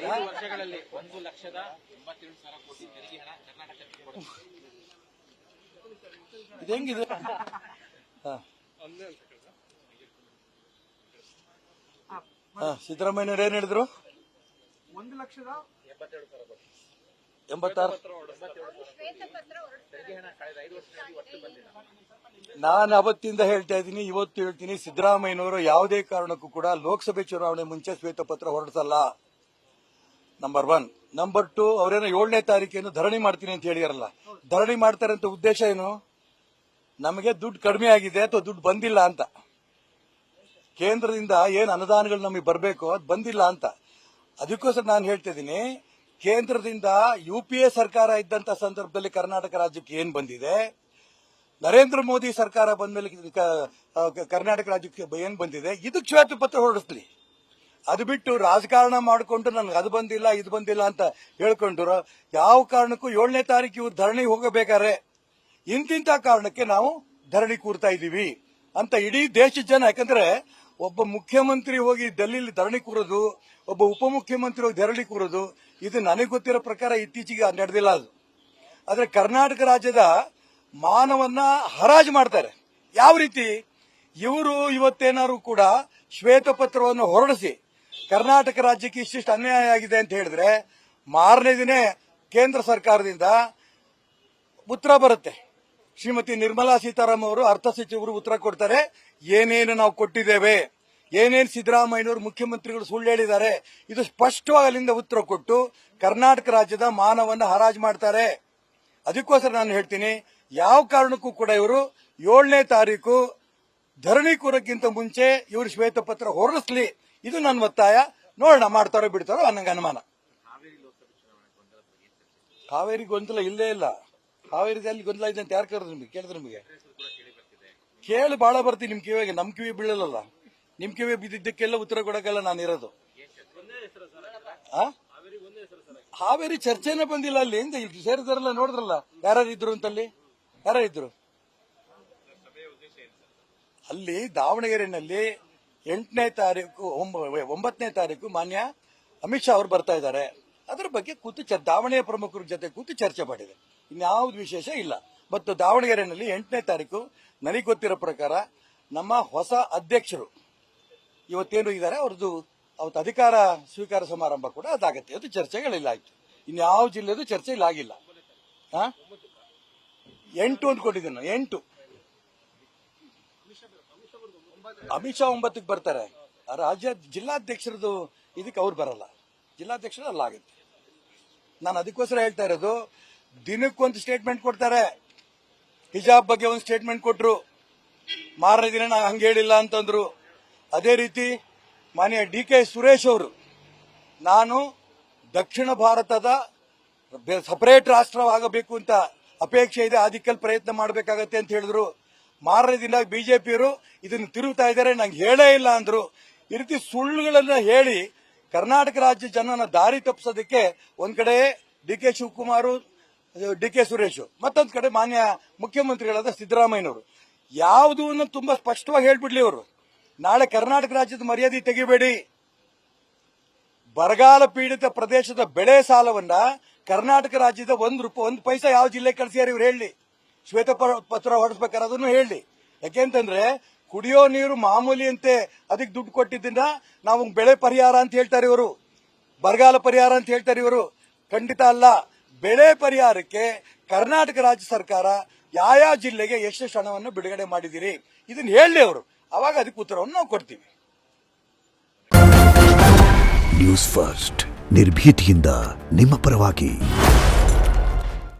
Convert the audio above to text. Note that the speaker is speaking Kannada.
5 ವರ್ಷಗಳಲ್ಲಿ 1,87,000 ಕೋಟಿ ತೆರಿಗೆ ಹಣ ಕರ್ನಾಟಕಕ್ಕೆ ಕೊಡುತ್ತೆ. ಇದು ಹೆಂಗಿದೆ? ಸಿದ್ದರಾಮಯ್ಯನವ್ರು ಏನ್ ಹೇಳಿದ್ರು? 1,87,000 ಕೋಟಿ 86. ತೆರಿಗೆ ಹಣ ಕಳೆದ 5 ವರ್ಷಗಳಲ್ಲಿ ಒಟ್ಟು ಬಂದಿದೆ. ನಾನು ಅವತ್ತಿಂದ ಹೇಳ್ತಾ ಇದ್ದೀನಿ, ಇವತ್ತು ಹೇಳ್ತೀನಿ, ಸಿದ್ದರಾಮಯ್ಯನವರು ಯಾವುದೇ ಕಾರಣಕ್ಕೂ ಕೂಡ ಲೋಕಸಭೆ ಚುನಾವಣೆ ಮುಂಚೆ ಶ್ವೇತಪತ್ರ ಹೊರಡಿಸಲ್ಲ. ನಂಬರ್ 1. ನಂಬರ್ 2, ಅವರೇನೋ 7ನೇ ತಾರೀಕೇನು ಧರಣಿ ಮಾಡ್ತೀನಿ ಅಂತ ಹೇಳಿರಲ್ಲ. ಧರಣಿ ಮಾಡ್ತಾರೆ ಅಂತ ಉದ್ದೇಶ ಏನು? ನಮಗೆ ದುಡ್ಡು ಕಡಿಮೆ ಆಗಿದೆ ಅಥವಾ ದುಡ್ಡು ಬಂದಿಲ್ಲ ಅಂತ. ಕೇಂದ್ರದಿಂದ ಏನು ಅನುದಾನಗಳು ನಮಗೆ ಬರಬೇಕು ಅದು ಬಂದಿಲ್ಲ ಅಂತ. ಅದಕ್ಕೋಸ್ಕರ ನಾನು ಹೇಳ್ತಾ ಇದ್ದೀನಿ, ಕೇಂದ್ರದಿಂದ UPA ಸರ್ಕಾರ ಇದ್ದಂತ ಸಂದರ್ಭದಲ್ಲಿ ಕರ್ನಾಟಕ ರಾಜ್ಯಕ್ಕೆ ಏನ್ ಬಂದಿದೆ, ನರೇಂದ್ರ ಮೋದಿ ಸರ್ಕಾರ ಬಂದ್ಮೇಲೆ ಕರ್ನಾಟಕ ರಾಜ್ಯಕ್ಕೆ ಏನ್ ಬಂದಿದೆ, ಇದಕ್ಕೆ ಶ್ವೇತಪತ್ರ ಹೊರಡಿಸ್ಲಿ. ಅದು ಬಿಟ್ಟು ರಾಜಕಾರಣ ಮಾಡಿಕೊಂಡು ನನ್ಗೆ ಅದು ಬಂದಿಲ್ಲ ಇದು ಬಂದಿಲ್ಲ ಅಂತ ಹೇಳ್ಕೊಂಡ್ರು ಯಾವ ಕಾರಣಕ್ಕೂ 7ನೇ ತಾರೀಕು ಇವ್ರು ಧರಣಿ ಹೋಗಬೇಕಾರೆ ಇಂತಿಂತ ಕಾರಣಕ್ಕೆ ನಾವು ಧರಣಿ ಕೂರ್ತಾ ಇದ್ದೀವಿ ಅಂತ ಇಡೀ ದೇಶದ ಜನ. ಯಾಕಂದ್ರೆ ಒಬ್ಬ ಮುಖ್ಯಮಂತ್ರಿ ಹೋಗಿ ಡೆಲ್ಲಿಲಿ ಧರಣಿ ಕೂರೋದು, ಒಬ್ಬ ಉಪಮುಖ್ಯಮಂತ್ರಿ ಹೋಗಿ ಧರಣಿ ಕೂರೋದು, ಇದು ನನಗೆ ಗೊತ್ತಿರೋ ಪ್ರಕಾರ ಇತ್ತೀಚೆಗೆ ನಡೆದಿಲ್ಲ. ಅದು ಆದ್ರೆ ಕರ್ನಾಟಕ ರಾಜ್ಯದ ಮಾನವನ್ನ ಹರಾಜು ಮಾಡ್ತಾರೆ. ಯಾವ ರೀತಿ? ಇವರು ಇವತ್ತೇನಾದ್ರು ಕೂಡ ಶ್ವೇತಪತ್ರವನ್ನು ಹೊರಡಿಸಿ ಕರ್ನಾಟಕ ರಾಜ್ಯಕ್ಕೆ ಇಷ್ಟಿಷ್ಟು ಅನ್ಯಾಯ ಆಗಿದೆ ಅಂತ ಹೇಳಿದ್ರೆ, ಮಾರನೇ ದಿನ ಕೇಂದ್ರ ಸರ್ಕಾರದಿಂದ ಉತ್ತರ ಬರುತ್ತೆ. ಶ್ರೀಮತಿ ನಿರ್ಮಲಾ ಸೀತಾರಾಮನ್ ಅವರು, ಅರ್ಥ ಸಚಿವರು ಉತ್ತರ ಕೊಡ್ತಾರೆ, ಏನೇನು ನಾವು ಕೊಟ್ಟಿದ್ದೇವೆ, ಏನೇನು ಸಿದ್ದರಾಮಯ್ಯನವರು ಮುಖ್ಯಮಂತ್ರಿಗಳು ಸುಳ್ಳು ಹೇಳಿದ್ದಾರೆ, ಇದು ಸ್ಪಷ್ಟವಾಗಿ ಅಲ್ಲಿಂದ ಉತ್ತರ ಕೊಟ್ಟು ಕರ್ನಾಟಕ ರಾಜ್ಯದ ಮಾನವನ್ನ ಹರಾಜು ಮಾಡ್ತಾರೆ. ಅದಕ್ಕೋಸ್ಕರ ನಾನು ಹೇಳ್ತೀನಿ, ಯಾವ ಕಾರಣಕ್ಕೂ ಕೂಡ ಇವರು 7ನೇ ತಾರೀಕು ಧರಣಿ ಕೂರಕ್ಕಿಂತ ಮುಂಚೆ ಇವರು ಶ್ವೇತಪತ್ರ ಹೊರಡಿಸ್ಲಿ. ಇದು ನನ್ನ ಒತ್ತಾಯ. ನೋಡೋಣ ಮಾಡ್ತಾರೋ ಬಿಡ್ತಾರೋ ನನಗೆ ಅನುಮಾನ. ಕಾವೇರಿ ಗೊಂದಲ ಇಲ್ಲೇ ಇಲ್ಲ. ಕಾವೇರಿದಲ್ಲಿ ಗೊಂದಲ ಇದೆ ಅಂತ ಯಾರು ಕರೆದ್ರು ನಿಮಗೆ? ಕೇಳಿದ್ರೆ ನಿಮಗೆ ಕೇಳಿ ಬಾಳ ಬರ್ತೀನಿ ನಿಮ್ ಕಿವಿಗೆ. ನಮ್ ಕಿವಿ ಬೀಳಲ್ಲ. ನಿಮ್ ಕಿವಿ ಬಿದ್ದಿದ್ದಕ್ಕೆಲ್ಲ ಉತ್ತರ ಕೊಡಕ್ಕೆಲ್ಲ ನಾನು ಇರೋದು. ಹಾವೇರಿ ಚರ್ಚೆನೇ ಬಂದಿಲ್ಲ ಅಲ್ಲಿ. ಎಂತ ಇಲ್ಲಿ ಸೇರಿದಾರಲ್ಲ, ನೋಡಿದ್ರಲ್ಲ ಯಾರು ಇದ್ರು ಅಂತಲ್ಲಿ, ಯಾರಿದ್ರು ಅಲ್ಲಿ ದಾವಣಗೆರೆಯಲ್ಲಿ 8ನೇ ತಾರೀಕು 9ನೇ ತಾರೀಕು ಮಾನ್ಯ ಅಮಿತ್ ಶಾ ಅವರು ಬರ್ತಾ ಇದ್ದಾರೆ. ಅದರ ಬಗ್ಗೆ ಕೂತು ದಾವಣಗೆರೆ ಪ್ರಮುಖರ ಜೊತೆ ಕೂತು ಚರ್ಚೆ ಮಾಡಿದೆ. ಇನ್ಯಾವುದು ವಿಶೇಷ ಇಲ್ಲ. ಮತ್ತು ದಾವಣಗೆರೆಯಲ್ಲಿ 8ನೇ ತಾರೀಕು ನನಗೆ ಗೊತ್ತಿರೋ ಪ್ರಕಾರ ನಮ್ಮ ಹೊಸ ಅಧ್ಯಕ್ಷರು ಇವತ್ತೇನು ಇದ್ದಾರೆ, ಅವ್ರದ್ದು ಅವತ್ತು ಅಧಿಕಾರ ಸ್ವೀಕಾರ ಸಮಾರಂಭ ಕೂಡ ಅದಾಗತ್ತೆ. ಅದು ಚರ್ಚೆಗಳಿಲ್ಲ. ಆಯ್ತು, ಇನ್ಯಾವ ಜಿಲ್ಲೆದು ಚರ್ಚೆ ಇಲ್ಲ ಆಗಿಲ್ಲ. 8 ಅಂತ ಕೊಟ್ಟಿದ್ದೀನಿ. 8 ಅಮಿತ್ ಶಾ 9ಕ್ಕೆ ಬರ್ತಾರೆ. ರಾಜ್ಯ ಜಿಲ್ಲಾಧ್ಯಕ್ಷರದು ಇದಕ್ಕೆ ಅವ್ರು ಬರಲ್ಲ. ಜಿಲ್ಲಾಧ್ಯಕ್ಷರು ಅಲ್ಲಾಗುತ್ತೆ. ನಾನು ಅದಕ್ಕೋಸ್ಕರ ಹೇಳ್ತಾ ಇರೋದು, ದಿನಕ್ಕೊಂದು ಸ್ಟೇಟ್ಮೆಂಟ್ ಕೊಡ್ತಾರೆ. ಹಿಜಾಬ್ ಬಗ್ಗೆ ಒಂದು ಸ್ಟೇಟ್ಮೆಂಟ್ ಕೊಟ್ರು, ಮಾರನೇ ದಿನ ನಾನು ಹಂಗೆ ಹೇಳಿಲ್ಲ ಅಂತಂದ್ರು. ಅದೇ ರೀತಿ ಮಾನ್ಯ DK ಸುರೇಶ್ ಅವರು, ನಾನು ದಕ್ಷಿಣ ಭಾರತದ ಸಪರೇಟ್ ರಾಷ್ಟ್ರವಾಗಬೇಕು ಅಂತ ಅಪೇಕ್ಷೆ ಇದೆ, ಆ ದಿಕ್ಕಲ್ಲಿ ಪ್ರಯತ್ನ ಮಾಡಬೇಕಾಗತ್ತೆ ಅಂತ ಹೇಳಿದ್ರು. ಮಾರನೇ ದಿನ ಬಿಜೆಪಿಯವರು ಇದನ್ನು ತಿರುಗ್ತಾ ಇದ್ದಾರೆ, ನಂಗೆ ಹೇಳೇ ಇಲ್ಲ ಅಂದ್ರು. ಈ ರೀತಿ ಸುಳ್ಳುಗಳನ್ನ ಹೇಳಿ ಕರ್ನಾಟಕ ರಾಜ್ಯ ಜನನ ದಾರಿ ತಪ್ಪಿಸೋದಕ್ಕೆ ಒಂದ್ ಕಡೆ DK ಶಿವಕುಮಾರ್, DK ಸುರೇಶ್, ಮತ್ತೊಂದ್ ಕಡೆ ಮಾನ್ಯ ಮುಖ್ಯಮಂತ್ರಿಗಳಾದ ಸಿದ್ದರಾಮಯ್ಯನವರು ಯಾವುದನ್ನು ತುಂಬಾ ಸ್ಪಷ್ಟವಾಗಿ ಹೇಳ್ಬಿಡ್ಲಿ. ಅವರು ನಾಳೆ ಕರ್ನಾಟಕ ರಾಜ್ಯದ ಮರ್ಯಾದೆ ತೆಗಿಬೇಡಿ. ಬರಗಾಲ ಪೀಡಿತ ಪ್ರದೇಶದ ಬೆಳೆ ಸಾಲವನ್ನ ಕರ್ನಾಟಕ ರಾಜ್ಯದ ಒಂದು ಪೈಸಾ ಯಾವ ಜಿಲ್ಲೆ ಕಳಿಸ್ಯಾರ ಇವ್ರು ಹೇಳಿ. ಶ್ವೇತಪತ್ರ ಹೊರಡಿಸ್ಬೇಕಾದ್ರೆ ಅದನ್ನು ಹೇಳಿ. ಯಾಕೆಂತಂದ್ರೆ ಕುಡಿಯೋ ನೀರು ಮಾಮೂಲಿ ಅಂತೆ ಅದಕ್ಕೆ ದುಡ್ಡು ಕೊಟ್ಟಿದ್ದನ್ನ ನಾವು ಬೆಳೆ ಪರಿಹಾರ ಅಂತ ಹೇಳ್ತಾರೆ ಇವರು, ಬರಗಾಲ ಪರಿಹಾರ ಅಂತ ಹೇಳ್ತಾರೆ ಇವರು. ಖಂಡಿತ ಅಲ್ಲ. ಬೆಳೆ ಪರಿಹಾರಕ್ಕೆ ಕರ್ನಾಟಕ ರಾಜ್ಯ ಸರ್ಕಾರ ಯಾವ ಜಿಲ್ಲೆಗೆ ಎಷ್ಟೆಷ್ಟು ಹಣವನ್ನು ಬಿಡುಗಡೆ ಮಾಡಿದಿರಿ ಇದನ್ನ ಹೇಳಿ ಅವರು, ಅವಾಗ ಅದಕ್ಕೆ ಉತ್ತರವನ್ನು ನಾವು ಕೊಡ್ತೀವಿ. ನ್ಯೂಸ್ ಫಸ್ಟ್, ನಿರ್ಭೀತಿಯಿಂದ ನಿಮ್ಮ ಪರವಾಗಿ.